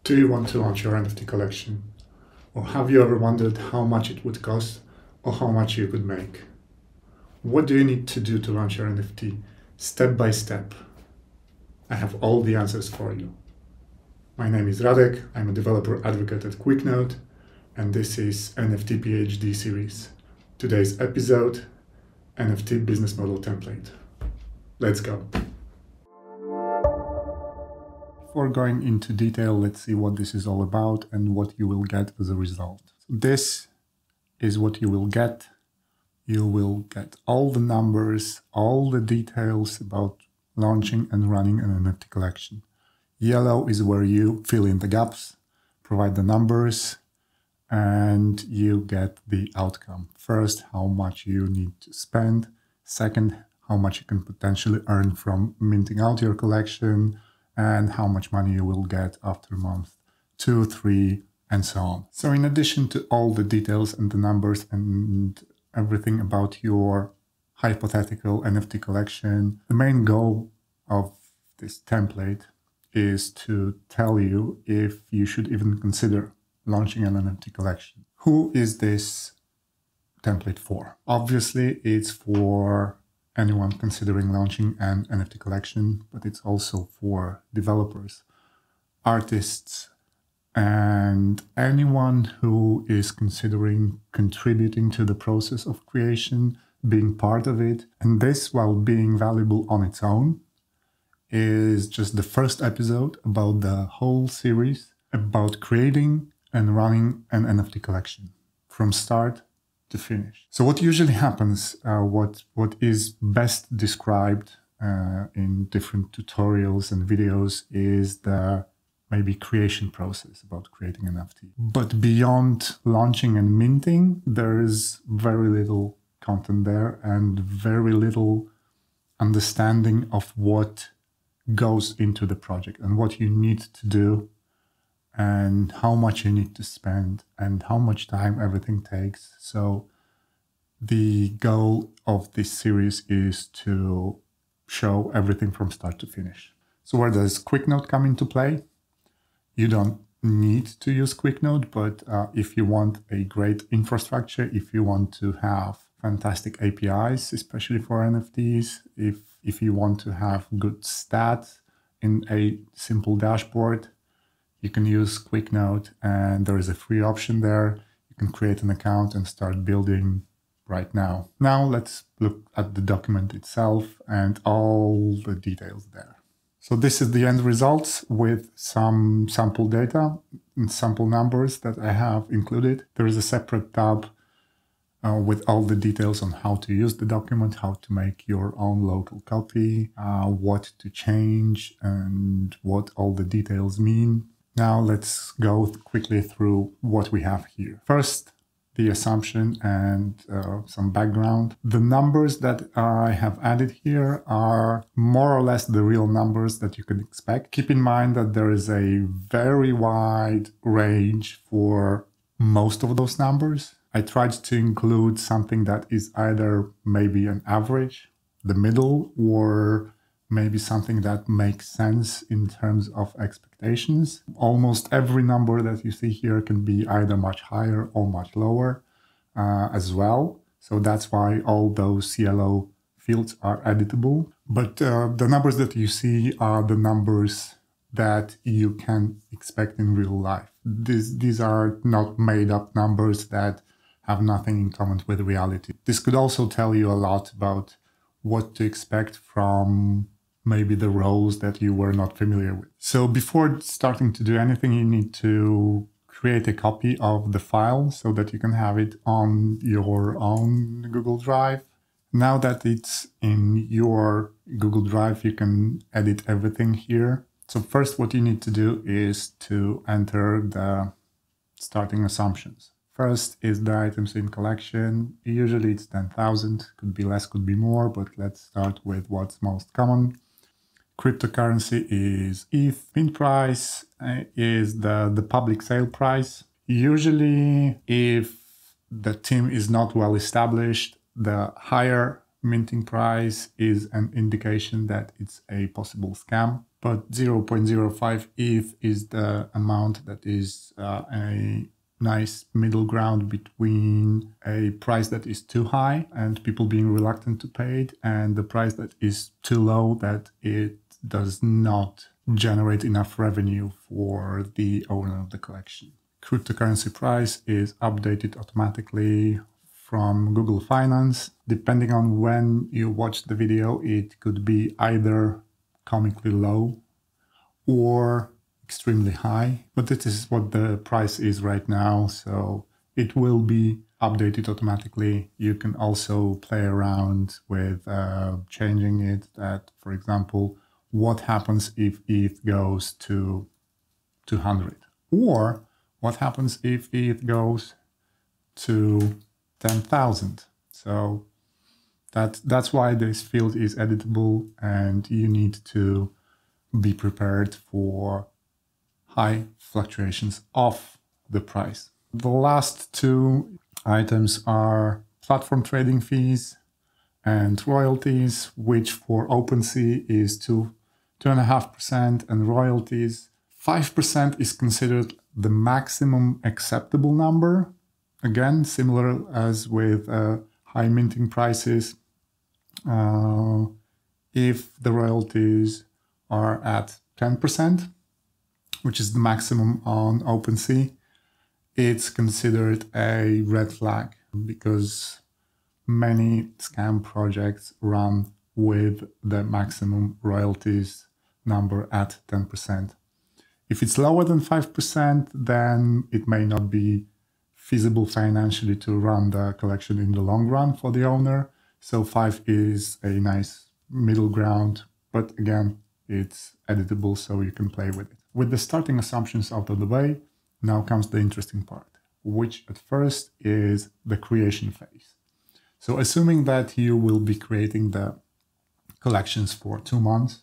Do you want to launch your NFT collection? Or have you ever wondered how much it would cost or how much you could make? What do you need to do to launch your NFT step by step? I have all the answers for you. My name is Radek, I'm a developer advocate at QuickNode, and this is NFT PhD series. Today's episode, NFT Business Model Template. Let's go. Before going into detail, let's see what this is all about and what you will get as a result. So this is what you will get. You will get all the numbers, all the details about launching and running an NFT collection. Yellow is where you fill in the gaps, provide the numbers, and you get the outcome. First, how much you need to spend. Second, how much you can potentially earn from minting out your collection, and how much money you will get after month 2, 3, and so on. So in addition to all the details and the numbers and everything about your hypothetical NFT collection, the main goal of this template is to tell you if you should even consider launching an NFT collection. Who is this template for? Obviously, it's for anyone considering launching an NFT collection, but it's also for developers, artists, and anyone who is considering contributing to the process of creation, being part of it. And this, while being valuable on its own, is just the first episode about the whole series about creating and running an NFT collection from start to finish. So what usually happens, what is best described in different tutorials and videos is the maybe creation process about creating an NFT. But beyond launching and minting, there is very little content there and very little understanding of what goes into the project and what you need to do and how much you need to spend and how much time everything takes. So the goal of this series is to show everything from start to finish. So where does QuickNode come into play? You don't need to use QuickNode, but if you want a great infrastructure, if you want to have fantastic APIs, especially for NFTs, if you want to have good stats in a simple dashboard, you can use QuickNode, and there is a free option there. You can create an account and start building right now. Now let's look at the document itself and all the details there. So this is the end results with some sample data and sample numbers that I have included. There is a separate tab with all the details on how to use the document, how to make your own local copy, what to change, and what all the details mean. Now let's go quickly through what we have here. First, the assumption and some background. The numbers that I have added here are more or less the real numbers that you can expect. Keep in mind that there is a very wide range for most of those numbers. I tried to include something that is either maybe an average, the middle, or maybe something that makes sense in terms of expectations. Almost every number that you see here can be either much higher or much lower as well. So that's why all those yellow fields are editable. But the numbers that you see are the numbers that you can expect in real life. These are not made up numbers that have nothing in common with reality. This could also tell you a lot about what to expect from maybe the roles that you were not familiar with. So before starting to do anything, you need to create a copy of the file so that you can have it on your own Google Drive. Now that it's in your Google Drive, you can edit everything here. So first, what you need to do is to enter the starting assumptions. First is the items in collection. Usually it's 10,000, could be less, could be more, but let's start with what's most common. Cryptocurrency is ETH. Mint price is the public sale price. Usually, if the team is not well established, the higher minting price is an indication that it's a possible scam, but 0.05 ETH is the amount that is a nice middle ground between a price that is too high and people being reluctant to pay it, and the price that is too low that it does not generate enough revenue for the owner of the collection. Cryptocurrency price is updated automatically from Google Finance. Depending on when you watch the video, it could be either comically low or extremely high, but this is what the price is right now, so it will be updated automatically. You can also play around with changing it, that, for example, what happens if ETH goes to 200, or what happens if ETH goes to 10,000. So that's why this field is editable, and you need to be prepared for high fluctuations of the price. The last two items are platform trading fees and royalties, which for OpenSea is 2.5%, and royalties 5% is considered the maximum acceptable number. Again, similar as with high minting prices. If the royalties are at 10%, which is the maximum on OpenSea, it's considered a red flag because many scam projects run with the maximum royalties number at 10%. If it's lower than 5%, then it may not be feasible financially to run the collection in the long run for the owner. So 5 is a nice middle ground, but again, it's editable, so you can play with it. With the starting assumptions out of the way, now comes the interesting part, which at first is the creation phase. So assuming that you will be creating the collections for 2 months,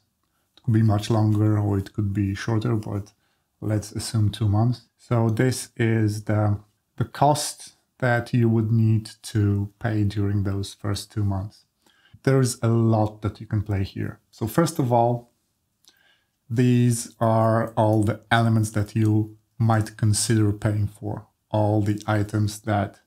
it could be much longer or it could be shorter, but let's assume 2 months. So this is the cost that you would need to pay during those first 2 months. There's a lot that you can play here. So first of all, these are all the elements that you might consider paying for, all the items that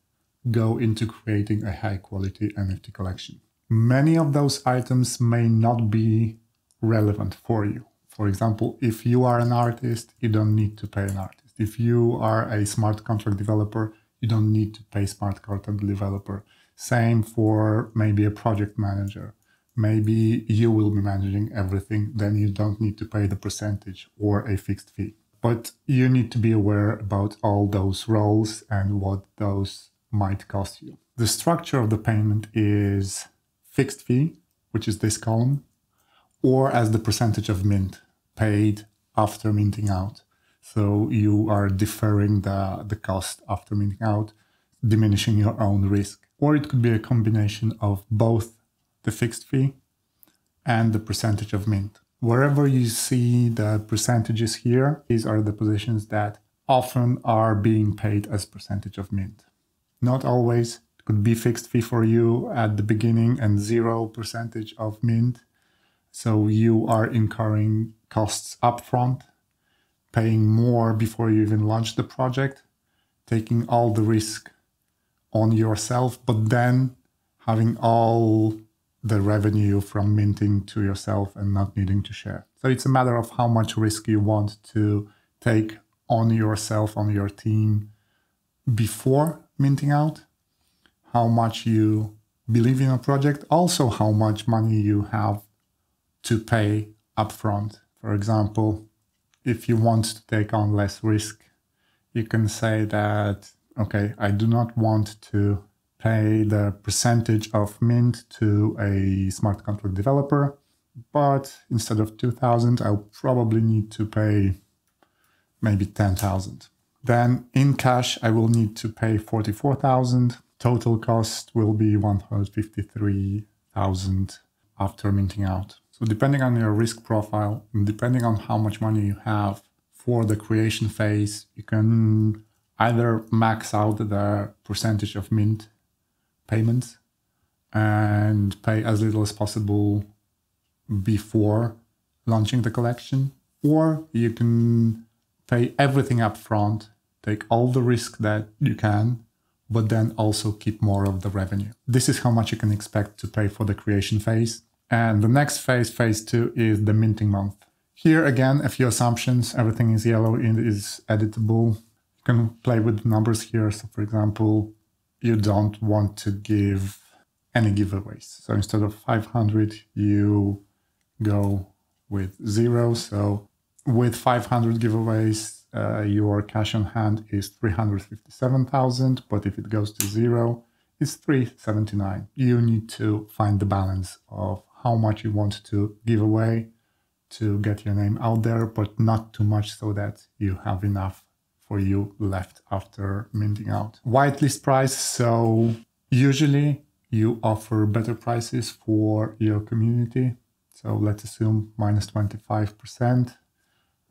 go into creating a high quality NFT collection. Many of those items may not be relevant for you. For example, if you are an artist, you don't need to pay an artist. If you are a smart contract developer, you don't need to pay smart contract developer. Same for maybe a project manager. Maybe you will be managing everything, then you don't need to pay the percentage or a fixed fee. But you need to be aware about all those roles and what those might cost you. The structure of the payment is fixed fee, which is this column, or as the percentage of mint paid after minting out. So you are deferring the cost after minting out, diminishing your own risk. Or it could be a combination of both the fixed fee and the percentage of mint. Wherever you see the percentages here, these are the positions that often are being paid as percentage of mint. Not always. It could be fixed fee for you at the beginning and 0% of mint. So you are incurring costs upfront, paying more before you even launch the project, taking all the risk on yourself, but then having all the revenue from minting to yourself and not needing to share. So it's a matter of how much risk you want to take on yourself, on your team before minting out, how much you believe in a project, also how much money you have to pay upfront. For example, if you want to take on less risk, you can say that, okay, I do not want to pay the percentage of mint to a smart contract developer, but instead of 2,000, I'll probably need to pay maybe 10,000. Then in cash, I will need to pay 44,000. Total cost will be 153,000 after minting out. So depending on your risk profile and depending on how much money you have for the creation phase, you can either max out the percentage of mint payments and pay as little as possible before launching the collection, or you can pay everything up front, take all the risk that you can, but then also keep more of the revenue. This is how much you can expect to pay for the creation phase. And the next phase, phase 2, is the minting month. Here again, a few assumptions. Everything is yellow and is editable. You can play with the numbers here. So for example, you don't want to give any giveaways. So instead of 500, you go with 0. So with 500 giveaways, your cash on hand is 357,000, but if it goes to 0, it's 379. You need to find the balance of how much you want to give away to get your name out there, but not too much so that you have enough for you left after minting out. Whitelist price. So usually you offer better prices for your community. So let's assume minus 25%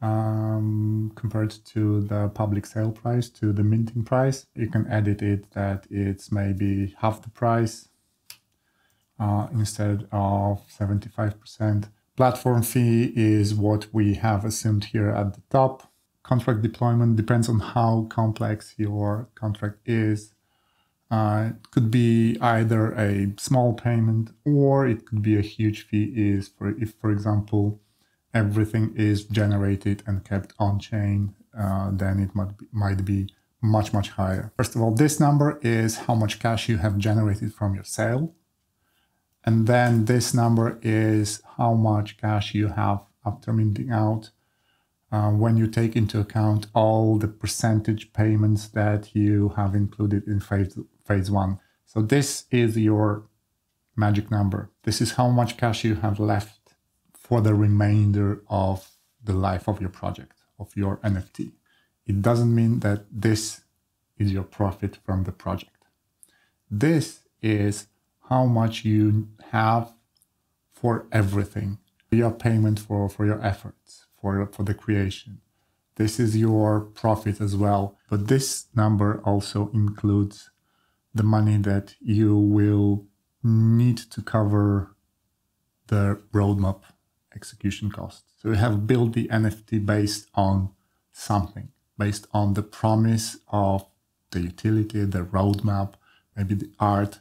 compared to the public sale price, to the minting price. You can edit it that it's maybe half the price instead of 75%. Platform fee is what we have assumed here at the top. Contract deployment depends on how complex your contract is. It could be either a small payment or it could be a huge fee if, for example, everything is generated and kept on chain, then it might be much, much higher. First of all, this number is how much cash you have generated from your sale. And then this number is how much cash you have after minting out when you take into account all the percentage payments that you have included in phase 1. So this is your magic number. This is how much cash you have left for the remainder of the life of your project, of your NFT. It doesn't mean that this is your profit from the project. This is how much you have for everything, your payment for your efforts, for the creation. This is your profit as well. But this number also includes the money that you will need to cover the roadmap execution costs. So you have built the NFT based on something, based on the promise of the utility, the roadmap, maybe the art.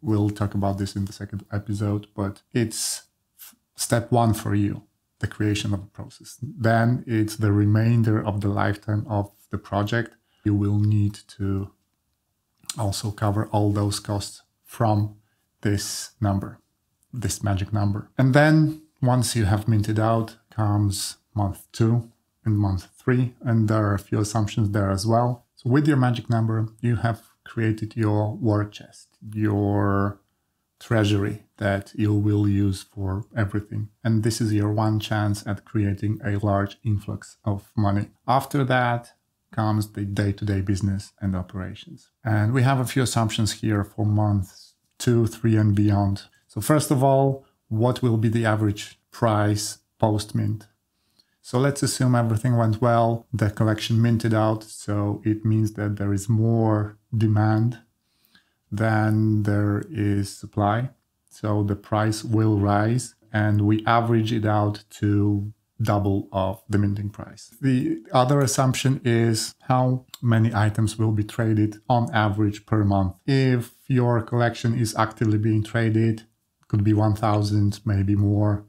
We'll talk about this in the second episode, but it's step 1 for you, the creation of the process. Then it's the remainder of the lifetime of the project. You will need to also cover all those costs from this number, this magic number. And then once you have minted out comes month 2 and month 3, and there are a few assumptions there as well. So with your magic number, you have created your war chest, your treasury that you will use for everything. And this is your one chance at creating a large influx of money. After that comes the day-to-day business and operations. And we have a few assumptions here for months 2, 3, and beyond. So first of all, what will be the average price post-mint? So let's assume everything went well, the collection minted out, so it means that there is more demand than there is supply. So the price will rise and we average it out to double of the minting price. The other assumption is how many items will be traded on average per month. If your collection is actively being traded, it could be 1,000, maybe more.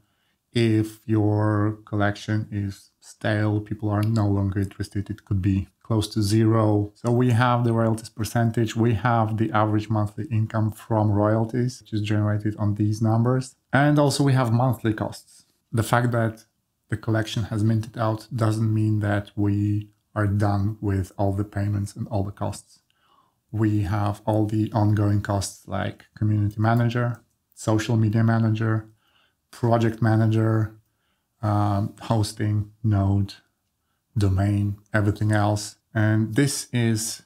If your collection is stale, people are no longer interested, it could be close to 0. So we have the royalties percentage, we have the average monthly income from royalties, which is generated on these numbers. And also we have monthly costs. The fact that the collection has minted out doesn't mean that we are done with all the payments and all the costs. We have all the ongoing costs like community manager, social media manager, project manager, hosting, node, domain, everything else. And this is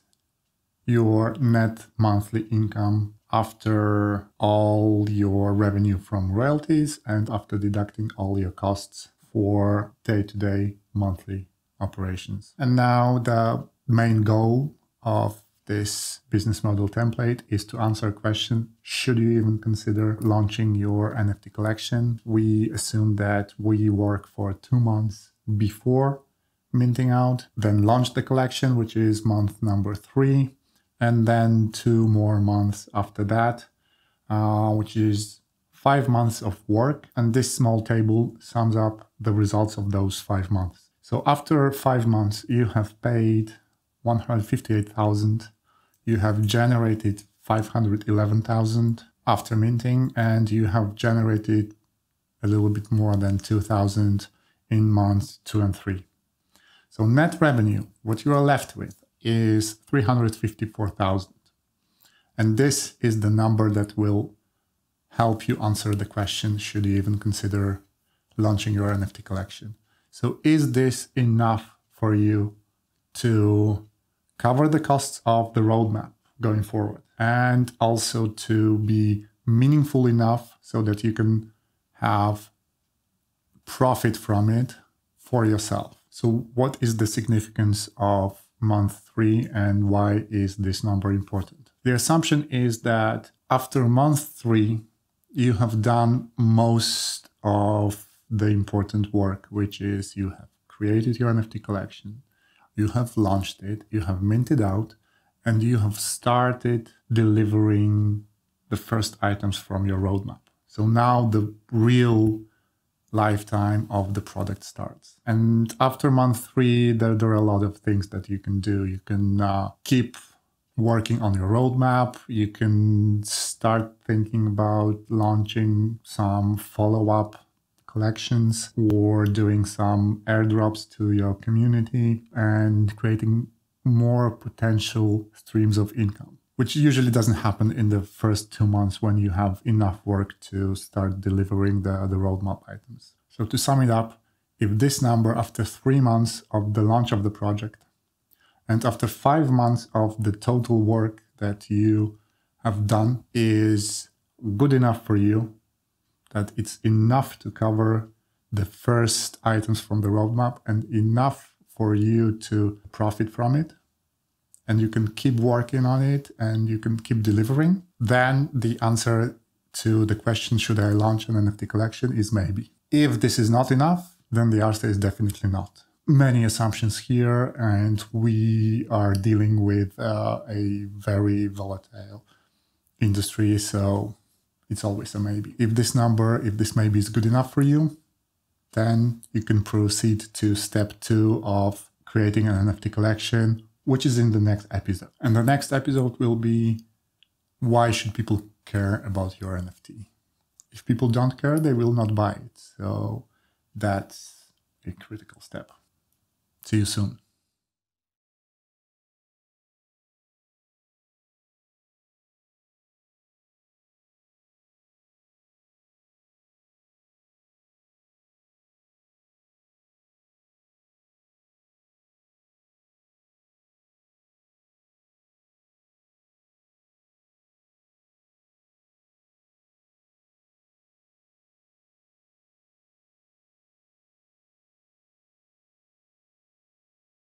your net monthly income after all your revenue from royalties and after deducting all your costs for day-to-day monthly operations. And now the main goal of this business model template is to answer a question: should you even consider launching your NFT collection? We assume that we work for 2 months before minting out, then launch the collection, which is month number 3, and then 2 more months after that, which is 5 months of work. And this small table sums up the results of those 5 months. So after 5 months, you have paid 158,000. You have generated 511,000 after minting, and you have generated a little bit more than 2,000 in months 2 and 3. So net revenue, what you are left with, is 354,000. And this is the number that will help you answer the question, should you even consider launching your NFT collection? So is this enough for you to cover the costs of the roadmap going forward, and also to be meaningful enough so that you can have profit from it for yourself? So what is the significance of month 3 and why is this number important? The assumption is that after month 3, you have done most of the important work, which is you have created your NFT collection, you have launched it, you have minted out, and you have started delivering the first items from your roadmap. So now the real lifetime of the product starts. And after month 3, there are a lot of things that you can do. You can keep working on your roadmap. You can start thinking about launching some follow-up collections or doing some airdrops to your community and creating more potential streams of income, which usually doesn't happen in the first 2 months when you have enough work to start delivering the roadmap items. So to sum it up, if this number after 3 months of the launch of the project and after 5 months of the total work that you have done is good enough for you, that it's enough to cover the first items from the roadmap and enough for you to profit from it, and you can keep working on it and you can keep delivering, then the answer to the question, should I launch an NFT collection, is maybe. If this is not enough, then the answer is definitely not. Many assumptions here, and we are dealing with a very volatile industry, so it's always a maybe. If this maybe is good enough for you, then you can proceed to step 2 of creating an NFT collection, which is in the next episode. And the next episode will be, why should people care about your NFT? If people don't care, they will not buy it. So that's a critical step. See you soon.